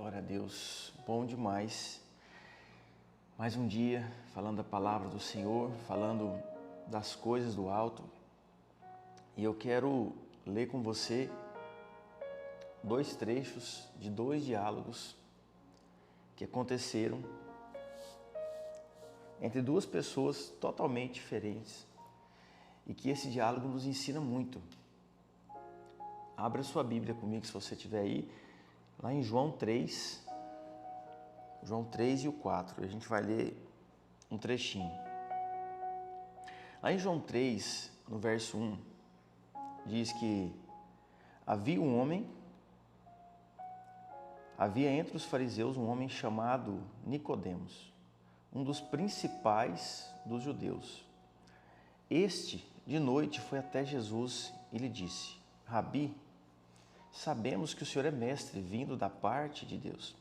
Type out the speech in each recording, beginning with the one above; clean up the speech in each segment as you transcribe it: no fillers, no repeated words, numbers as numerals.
Glória a Deus, bom demais. Mais um dia falando da palavra do Senhor, falando das coisas do alto. E eu quero ler com você dois trechos de dois diálogos que aconteceram entre duas pessoas totalmente diferentes e que esse diálogo nos ensina muito. Abra sua Bíblia comigo se você estiver aí, lá em João 3 e o 4, a gente vai ler um trechinho. Lá em João 3, no verso 1, diz que havia entre os fariseus um homem chamado Nicodemos, um dos principais dos judeus. Este, de noite, foi até Jesus e lhe disse: Rabi, sabemos que o Senhor é mestre, vindo da parte de Deus,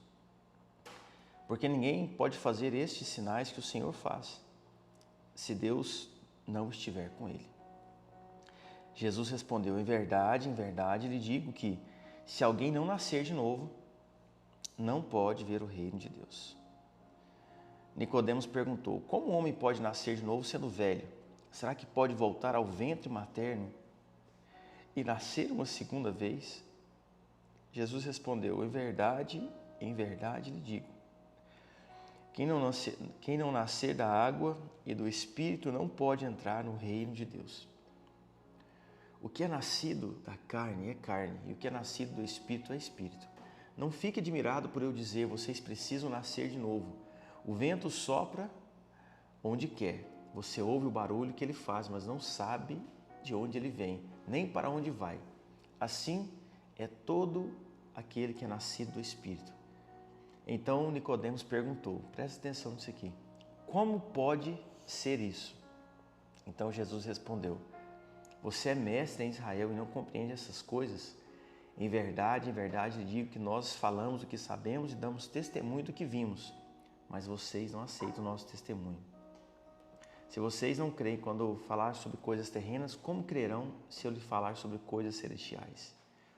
porque ninguém pode fazer estes sinais que o Senhor faz, se Deus não estiver com ele. Jesus respondeu: em verdade, lhe digo que, se alguém não nascer de novo, não pode ver o reino de Deus. Nicodemos perguntou: como um homem pode nascer de novo sendo velho? Será que pode voltar ao ventre materno e nascer uma segunda vez? Jesus respondeu: em verdade, lhe digo, quem não nascer da água e do Espírito não pode entrar no reino de Deus. O que é nascido da carne é carne, e o que é nascido do Espírito é Espírito. Não fique admirado por eu dizer: vocês precisam nascer de novo. O vento sopra onde quer. Você ouve o barulho que ele faz, mas não sabe de onde ele vem, nem para onde vai. Assim é todo aquele que é nascido do Espírito. Então Nicodemos perguntou, presta atenção nisso aqui: como pode ser isso? Então Jesus respondeu: você é mestre em Israel e não compreende essas coisas? Em verdade, lhe digo que nós falamos o que sabemos e damos testemunho do que vimos, mas vocês não aceitam o nosso testemunho. Se vocês não creem quando eu falar sobre coisas terrenas, como crerão se eu lhe falar sobre coisas celestiais?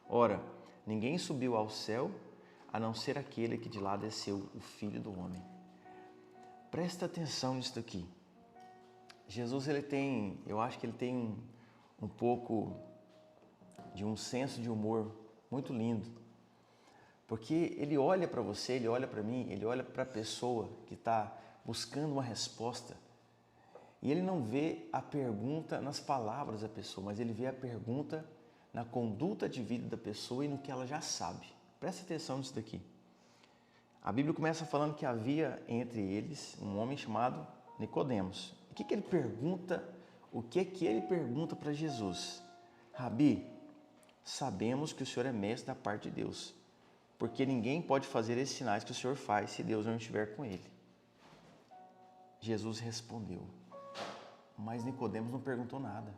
Ora, ninguém subiu ao céu a não ser aquele que de lá desceu, o Filho do Homem. Presta atenção nisso daqui. Jesus, eu acho que ele tem um pouco de um senso de humor muito lindo, porque ele olha para você, ele olha para mim, ele olha para a pessoa que está buscando uma resposta, e ele não vê a pergunta nas palavras da pessoa, mas ele vê a pergunta na conduta de vida da pessoa e no que ela já sabe. Presta atenção nisso daqui. A Bíblia começa falando que havia entre eles um homem chamado Nicodemos. O que ele pergunta? O que ele pergunta para Jesus? Rabi, sabemos que o Senhor é mestre da parte de Deus, porque ninguém pode fazer esses sinais que o Senhor faz se Deus não estiver com ele. Jesus respondeu, mas Nicodemos não perguntou nada.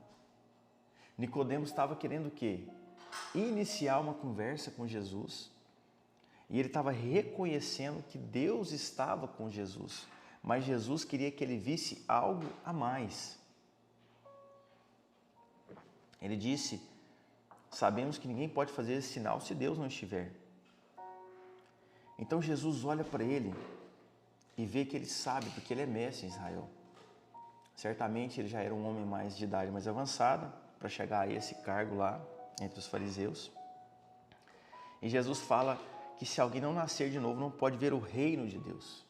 Nicodemos estava querendo o quê? Iniciar uma conversa com Jesus, e ele estava reconhecendo que Deus estava com Jesus, mas Jesus queria que ele visse algo a mais. Ele disse: sabemos que ninguém pode fazer esse sinal se Deus não estiver. Então Jesus olha para ele e vê que ele sabe, porque ele é mestre em Israel. Certamente ele já era um homem mais de idade mais avançada para chegar a esse cargo lá entre os fariseus. E Jesus fala que se alguém não nascer de novo não pode ver o reino de Deus.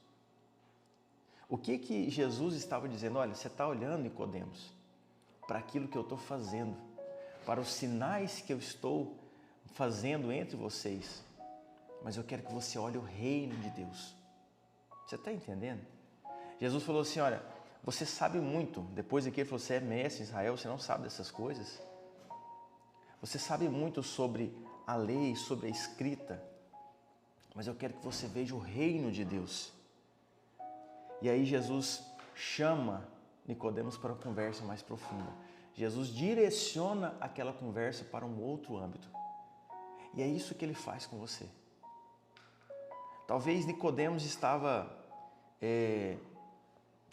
O que Jesus estava dizendo? Olha, você está olhando, Nicodemos, para aquilo que eu estou fazendo, para os sinais que eu estou fazendo entre vocês, mas eu quero que você olhe o reino de Deus. Você está entendendo? Jesus falou assim: olha, você sabe muito. Depois aqui ele falou: você é mestre em Israel, você não sabe dessas coisas? Você sabe muito sobre a lei, sobre a escrita, mas eu quero que você veja o reino de Deus. E aí Jesus chama Nicodemos para uma conversa mais profunda. Jesus direciona aquela conversa para um outro âmbito. E é isso que ele faz com você. Talvez Nicodemos estava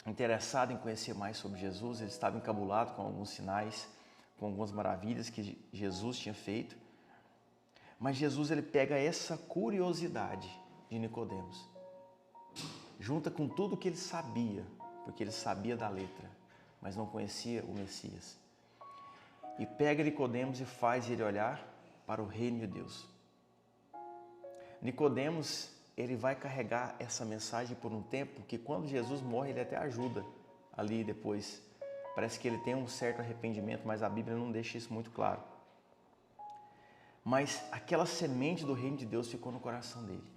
interessado em conhecer mais sobre Jesus, ele estava encabulado com alguns sinais, com algumas maravilhas que Jesus tinha feito. Mas Jesus, ele pega essa curiosidade de Nicodemos. Junta com tudo que ele sabia, porque ele sabia da letra, mas não conhecia o Messias. E pega Nicodemos e faz ele olhar para o reino de Deus. Nicodemos, ele vai carregar essa mensagem por um tempo que quando Jesus morre, ele até ajuda ali depois. Parece que ele tem um certo arrependimento, mas a Bíblia não deixa isso muito claro. Mas aquela semente do reino de Deus ficou no coração dele.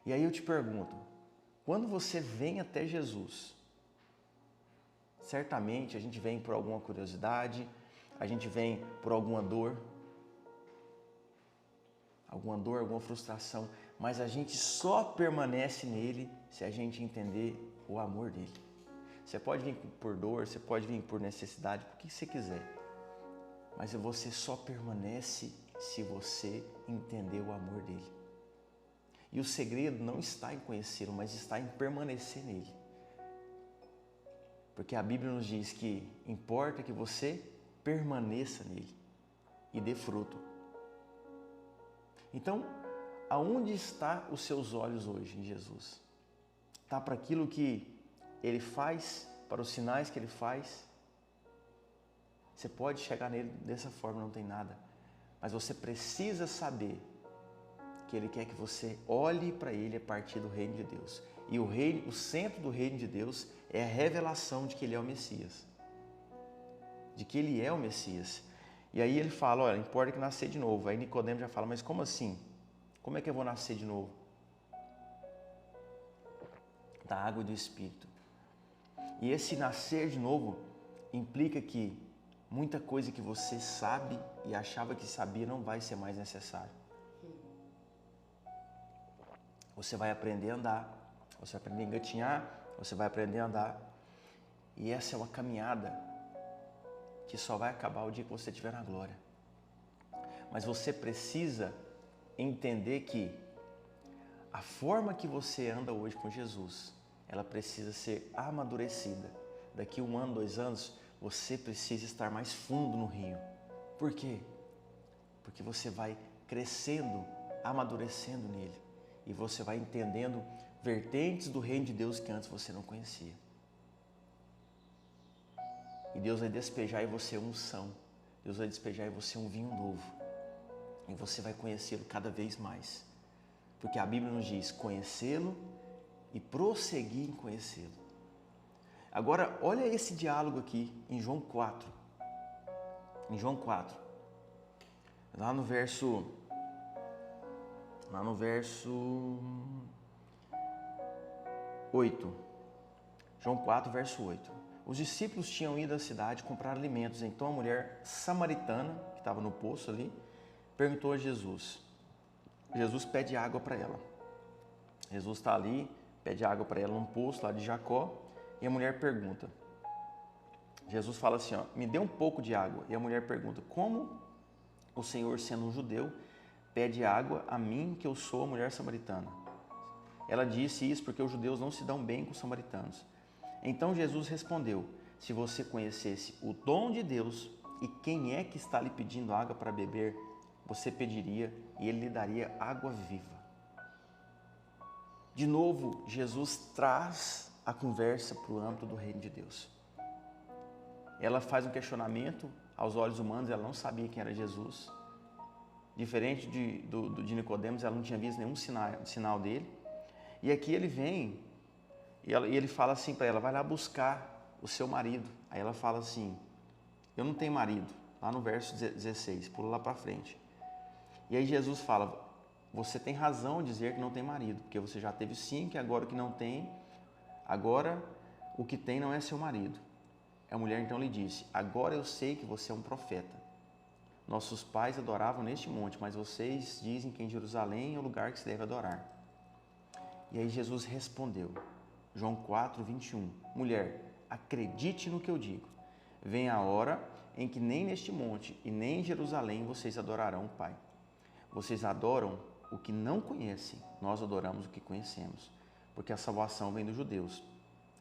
E aí eu te pergunto, quando você vem até Jesus, certamente a gente vem por alguma curiosidade, a gente vem por alguma dor, alguma frustração, mas a gente só permanece nele se a gente entender o amor dele. Você pode vir por dor, você pode vir por necessidade, por que você quiser, mas você só permanece se você entender o amor dele. E o segredo não está em conhecê-lo, mas está em permanecer nele. Porque a Bíblia nos diz que importa que você permaneça nele e dê fruto. Então, aonde está os seus olhos hoje em Jesus? Está para aquilo que ele faz, para os sinais que ele faz? Você pode chegar nele dessa forma, não tem nada. Mas você precisa saber que ele quer que você olhe para ele a partir do reino de Deus. E o centro do reino de Deus é a revelação de que ele é o Messias. De que ele é o Messias. E aí ele fala, olha, importa que nascer de novo. Aí Nicodemos já fala, mas como assim? Como é que eu vou nascer de novo? Da água e do Espírito. E esse nascer de novo implica que muita coisa que você sabe e achava que sabia não vai ser mais necessário. Você vai aprender a andar, você vai aprender a engatinhar, você vai aprender a andar. E essa é uma caminhada que só vai acabar o dia que você estiver na glória. Mas você precisa entender que a forma que você anda hoje com Jesus, ela precisa ser amadurecida. Daqui 1 ano, 2 anos, você precisa estar mais fundo no rio. Por quê? Porque você vai crescendo, amadurecendo nele. E você vai entendendo vertentes do reino de Deus que antes você não conhecia. E Deus vai despejar em você unção. Deus vai despejar em você um vinho novo. E você vai conhecê-lo cada vez mais. Porque a Bíblia nos diz conhecê-lo e prosseguir em conhecê-lo. Agora, olha esse diálogo aqui em João 4. Em João 4. Lá no verso 8. João 4, verso 8. Os discípulos tinham ido à cidade comprar alimentos. Então a mulher samaritana, que estava no poço ali, perguntou a Jesus. Jesus pede água para ela. Jesus está ali, pede água para ela num poço lá de Jacó. E a mulher pergunta. Jesus fala assim, ó, me dê um pouco de água. E a mulher pergunta, como o Senhor, sendo um judeu, pede água a mim, que eu sou a mulher samaritana? Ela disse isso porque os judeus não se dão bem com os samaritanos. Então Jesus respondeu, se você conhecesse o dom de Deus e quem é que está lhe pedindo água para beber, você pediria e ele lhe daria água viva. De novo, Jesus traz a conversa para o âmbito do reino de Deus. Ela faz um questionamento, aos olhos humanos ela não sabia quem era Jesus. Diferente de Nicodemos, ela não tinha visto nenhum sinal dele. E aqui ele vem e ele fala assim para ela, vai lá buscar o seu marido. Aí ela fala assim, eu não tenho marido, lá no verso 16, pula lá para frente. E aí Jesus fala, você tem razão em dizer que não tem marido, porque você já teve 5 e agora o que não tem, agora o que tem não é seu marido. A mulher então lhe disse, agora eu sei que você é um profeta. Nossos pais adoravam neste monte, mas vocês dizem que em Jerusalém é o lugar que se deve adorar. E aí Jesus respondeu, João 4, 21, mulher, acredite no que eu digo. Vem a hora em que nem neste monte e nem em Jerusalém vocês adorarão o Pai. Vocês adoram o que não conhecem, nós adoramos o que conhecemos, porque a salvação vem dos judeus.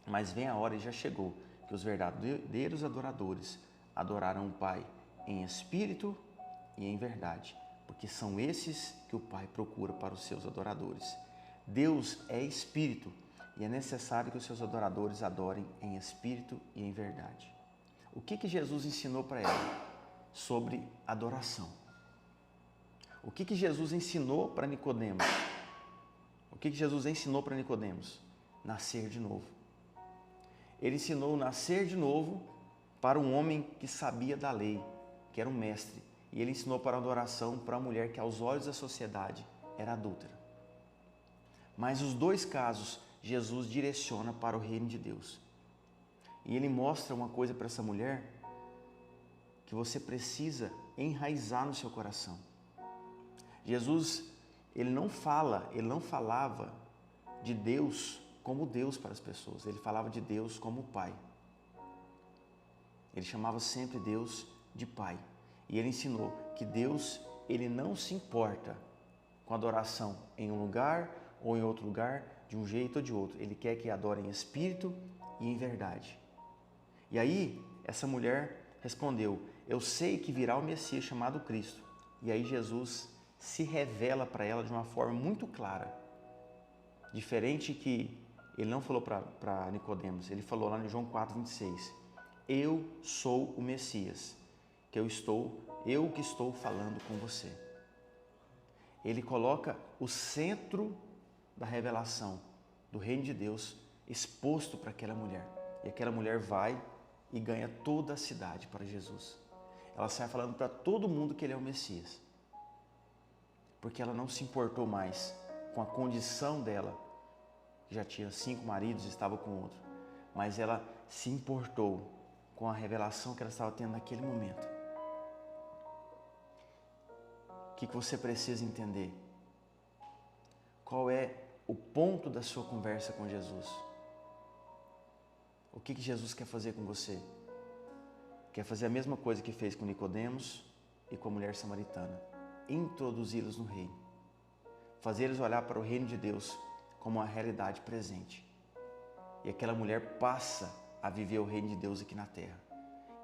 Mas vem a hora e já chegou, que os verdadeiros adoradores adorarão o Pai em espírito e em verdade, porque são esses que o Pai procura para os seus adoradores. Deus é espírito e é necessário que os seus adoradores adorem em espírito e em verdade. O que Jesus ensinou para ela sobre adoração? O que Jesus ensinou para Nicodemos? O que Jesus ensinou para Nicodemos? Nascer de novo. Ele ensinou nascer de novo para um homem que sabia da lei, que era um mestre. E ele ensinou para a adoração para uma mulher que aos olhos da sociedade era adúltera. Mas os dois casos, Jesus direciona para o reino de Deus. E ele mostra uma coisa para essa mulher que você precisa enraizar no seu coração. Jesus, ele não falava de Deus como Deus para as pessoas. Ele falava de Deus como Pai. Ele chamava sempre Deus de Pai. E ele ensinou que Deus, ele não se importa com adoração em um lugar ou em outro lugar, de um jeito ou de outro. Ele quer que adorem em espírito e em verdade. E aí, essa mulher respondeu: eu sei que virá o Messias chamado Cristo. E aí Jesus se revela para ela de uma forma muito clara. Diferente que ele não falou para Nicodemos, ele falou lá em João 4:26. Eu sou o Messias, eu que estou falando com você. Ele coloca o centro da revelação do reino de Deus exposto para aquela mulher. E aquela mulher vai e ganha toda a cidade para Jesus. Ela sai falando para todo mundo que ele é o Messias. Porque ela não se importou mais com a condição dela, que já tinha 5 maridos e estava com outro. Mas ela se importou com a revelação que ela estava tendo naquele momento. O que você precisa entender? Qual é o ponto da sua conversa com Jesus? O que Jesus quer fazer com você? Quer fazer a mesma coisa que fez com Nicodemos e com a mulher samaritana. Introduzi-los no reino. Fazer eles olhar para o reino de Deus como uma realidade presente. E aquela mulher passa a viver o reino de Deus aqui na terra.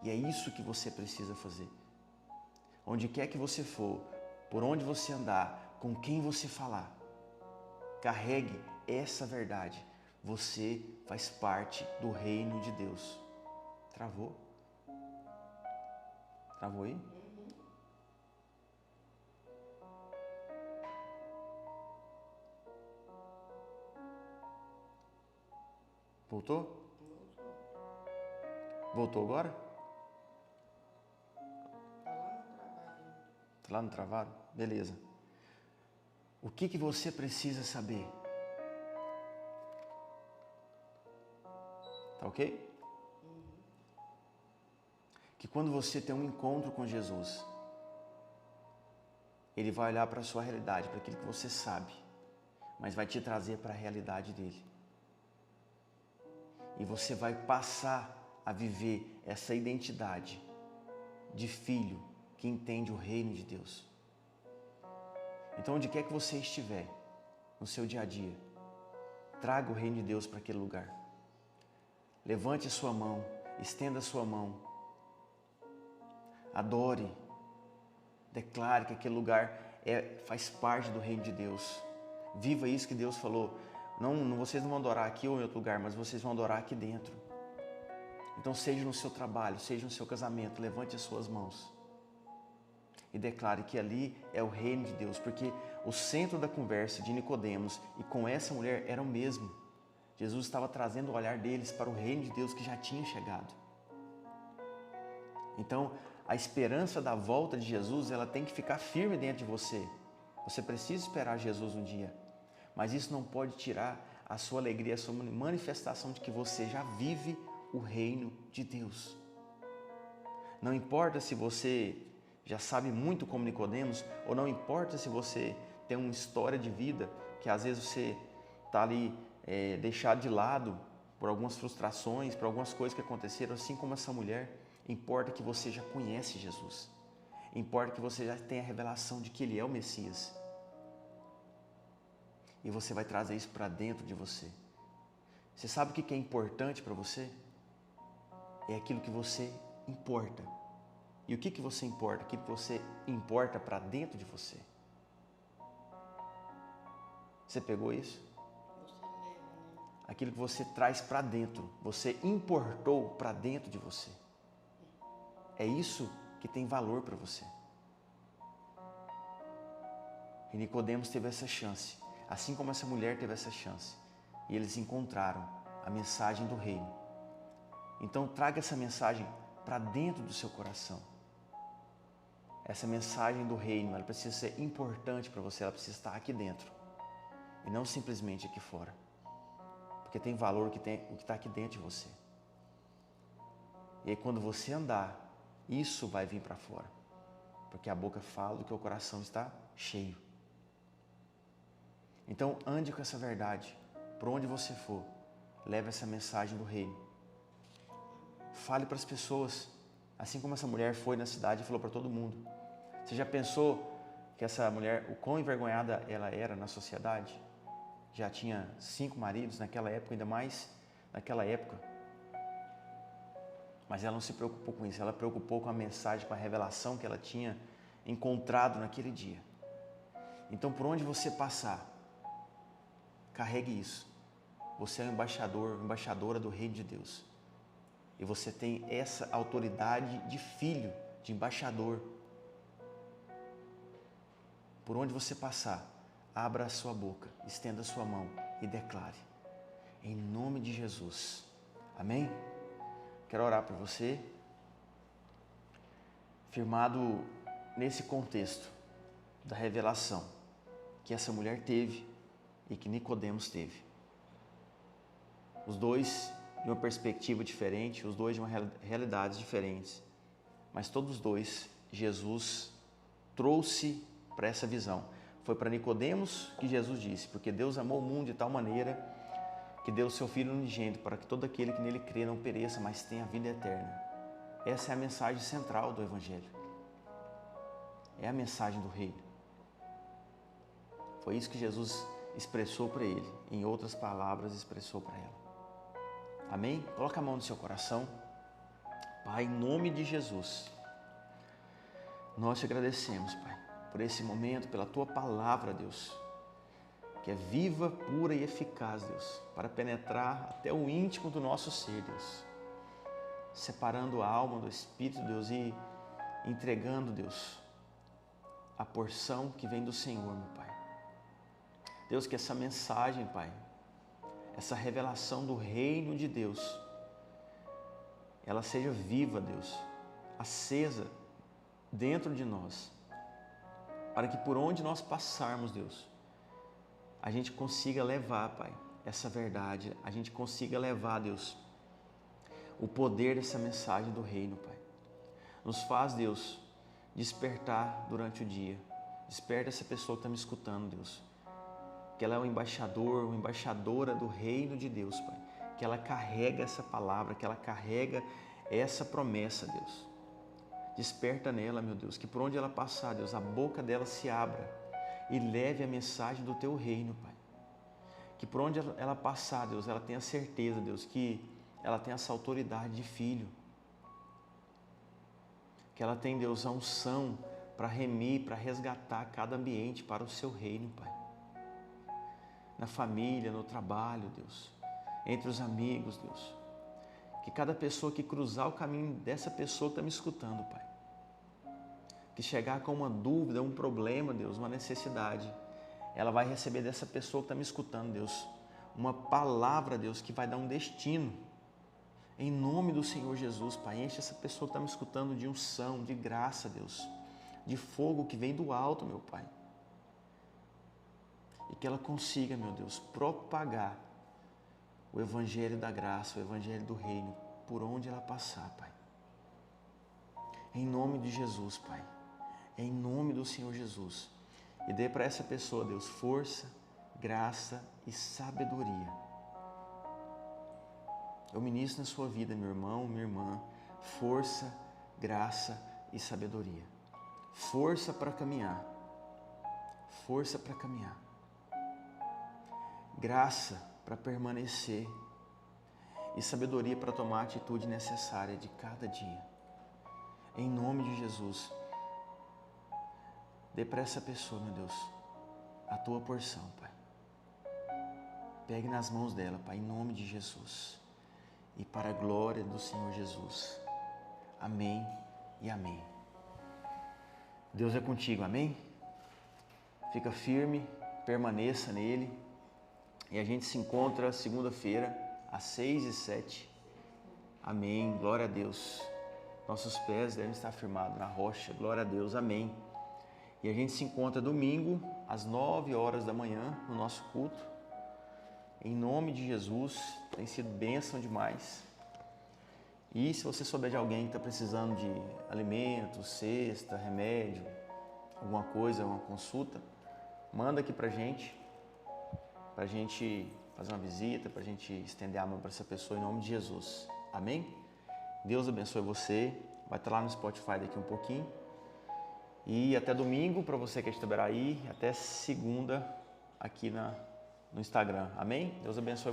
E é isso que você precisa fazer. Onde quer que você for, por onde você andar, com quem você falar, carregue essa verdade. Você faz parte do reino de Deus. Travou? Travou aí? Voltou? Voltou agora? Tá lá no travado? Beleza. O que você precisa saber? Tá ok? Que quando você tem um encontro com Jesus, Ele vai olhar para a sua realidade, para aquilo que você sabe, mas vai te trazer para a realidade dele. E você vai passar a viver essa identidade de filho que entende o reino de Deus. Então, onde quer que você estiver, no seu dia a dia, traga o reino de Deus para aquele lugar. Levante a sua mão, estenda a sua mão, adore, declare que aquele lugar faz parte do reino de Deus. Viva isso que Deus falou. Não, vocês não vão adorar aqui ou em outro lugar, mas vocês vão adorar aqui dentro. Então, seja no seu trabalho, seja no seu casamento, levante as suas mãos e declare que ali é o reino de Deus, porque o centro da conversa de Nicodemos e com essa mulher era o mesmo. Jesus estava trazendo o olhar deles para o reino de Deus que já tinha chegado. Então, a esperança da volta de Jesus, ela tem que ficar firme dentro de você. Você precisa esperar Jesus um dia, mas isso não pode tirar a sua alegria, a sua manifestação de que você já vive o reino de Deus. Não importa se você já sabe muito como Nicodemos, ou não importa se você tem uma história de vida que às vezes você está ali deixado de lado por algumas frustrações, por algumas coisas que aconteceram, assim como essa mulher. Importa que você já conhece Jesus. Importa que você já tenha a revelação de que Ele é o Messias. E você vai trazer isso para dentro de você. Você sabe o que é importante para você? É aquilo que você importa. E o que você importa? O que você importa para dentro de você? Você pegou isso? Aquilo que você traz para dentro, você importou para dentro de você. É isso que tem valor para você. E Nicodemos teve essa chance, assim como essa mulher teve essa chance. E eles encontraram a mensagem do reino. Então traga essa mensagem para dentro do seu coração. Essa mensagem do reino, ela precisa ser importante para você, ela precisa estar aqui dentro. E não simplesmente aqui fora. Porque tem valor o que está aqui dentro de você. E aí quando você andar, isso vai vir para fora. Porque a boca fala do que o coração está cheio. Então ande com essa verdade. Por onde você for, leve essa mensagem do reino. Fale para as pessoas. Assim como essa mulher foi na cidade e falou para todo mundo. Você já pensou que essa mulher, o quão envergonhada ela era na sociedade? Já tinha 5 maridos naquela época, ainda mais naquela época. Mas ela não se preocupou com isso, ela se preocupou com a mensagem, com a revelação que ela tinha encontrado naquele dia. Então, por onde você passar, carregue isso. Você é um embaixador, embaixadora do reino de Deus. E você tem essa autoridade de filho, de embaixador. Por onde você passar, abra a sua boca, estenda a sua mão e declare. Em nome de Jesus. Amém? Quero orar por você. Firmado nesse contexto da revelação que essa mulher teve e que Nicodemos teve. Os dois de uma perspectiva diferente, os dois de uma realidades diferentes. Mas todos os dois, Jesus trouxe para essa visão. Foi para Nicodemos que Jesus disse, porque Deus amou o mundo de tal maneira que deu o seu Filho unigênito para que todo aquele que nele crê não pereça, mas tenha a vida eterna. Essa é a mensagem central do Evangelho. É a mensagem do reino. Foi isso que Jesus expressou para ele. Em outras palavras, expressou para ela. Amém? Coloca a mão no seu coração. Pai, em nome de Jesus, nós te agradecemos, Pai, por esse momento, pela Tua palavra, Deus, que é viva, pura e eficaz, Deus, para penetrar até o íntimo do nosso ser, Deus, separando a alma do Espírito, Deus, e entregando, Deus, a porção que vem do Senhor, meu Pai. Deus, que essa mensagem, Pai, essa revelação do reino de Deus, ela seja viva, Deus, acesa dentro de nós, para que por onde nós passarmos, Deus, a gente consiga levar, Pai, essa verdade, a gente consiga levar, Deus, o poder dessa mensagem do reino, Pai. Nos faz, Deus, despertar durante o dia. Desperta essa pessoa que está me escutando, Deus. Que ela é um embaixador, uma embaixadora do reino de Deus, Pai. Que ela carrega essa palavra, que ela carrega essa promessa, Deus. Desperta nela, meu Deus, que por onde ela passar, Deus, a boca dela se abra e leve a mensagem do Teu reino, Pai. Que por onde ela passar, Deus, ela tenha certeza, Deus, que ela tem essa autoridade de filho. Que ela tem, Deus, a unção para remir, para resgatar cada ambiente para o Seu reino, Pai. Na família, no trabalho, Deus, entre os amigos, Deus. Que cada pessoa que cruzar o caminho dessa pessoa que está me escutando, Pai. Que chegar com uma dúvida, um problema, Deus, uma necessidade, ela vai receber dessa pessoa que está me escutando, Deus, uma palavra, Deus, que vai dar um destino. Em nome do Senhor Jesus, Pai, enche essa pessoa que está me escutando de unção, de graça, Deus, de fogo que vem do alto, meu Pai. E que ela consiga, meu Deus, propagar o Evangelho da graça, o Evangelho do reino, por onde ela passar, Pai. Em nome de Jesus, Pai. Em nome do Senhor Jesus. E dê para essa pessoa, Deus, força, graça e sabedoria. Eu ministro na sua vida, meu irmão, minha irmã, força, graça e sabedoria. Força para caminhar. Força para caminhar. Graça para permanecer e sabedoria para tomar a atitude necessária de cada dia. Em nome de Jesus. Dê para essa pessoa, meu Deus, a tua porção, Pai. Pegue nas mãos dela, Pai, em nome de Jesus. E para a glória do Senhor Jesus. Amém e amém. Deus é contigo, amém? Fica firme, permaneça nele. E a gente se encontra segunda-feira, às 6 e 7. Amém, glória a Deus. Nossos pés devem estar firmados na rocha, glória a Deus, amém. E a gente se encontra domingo, às 9 horas da manhã, no nosso culto. Em nome de Jesus, tem sido bênção demais. E se você souber de alguém que está precisando de alimento, cesta, remédio, alguma coisa, uma consulta, manda aqui pra gente fazer uma visita, pra gente estender a mão para essa pessoa em nome de Jesus. Amém? Deus abençoe você. Vai estar lá no Spotify daqui um pouquinho. E até domingo, para você que é de Itaberaí, até segunda aqui no Instagram. Amém? Deus abençoe você.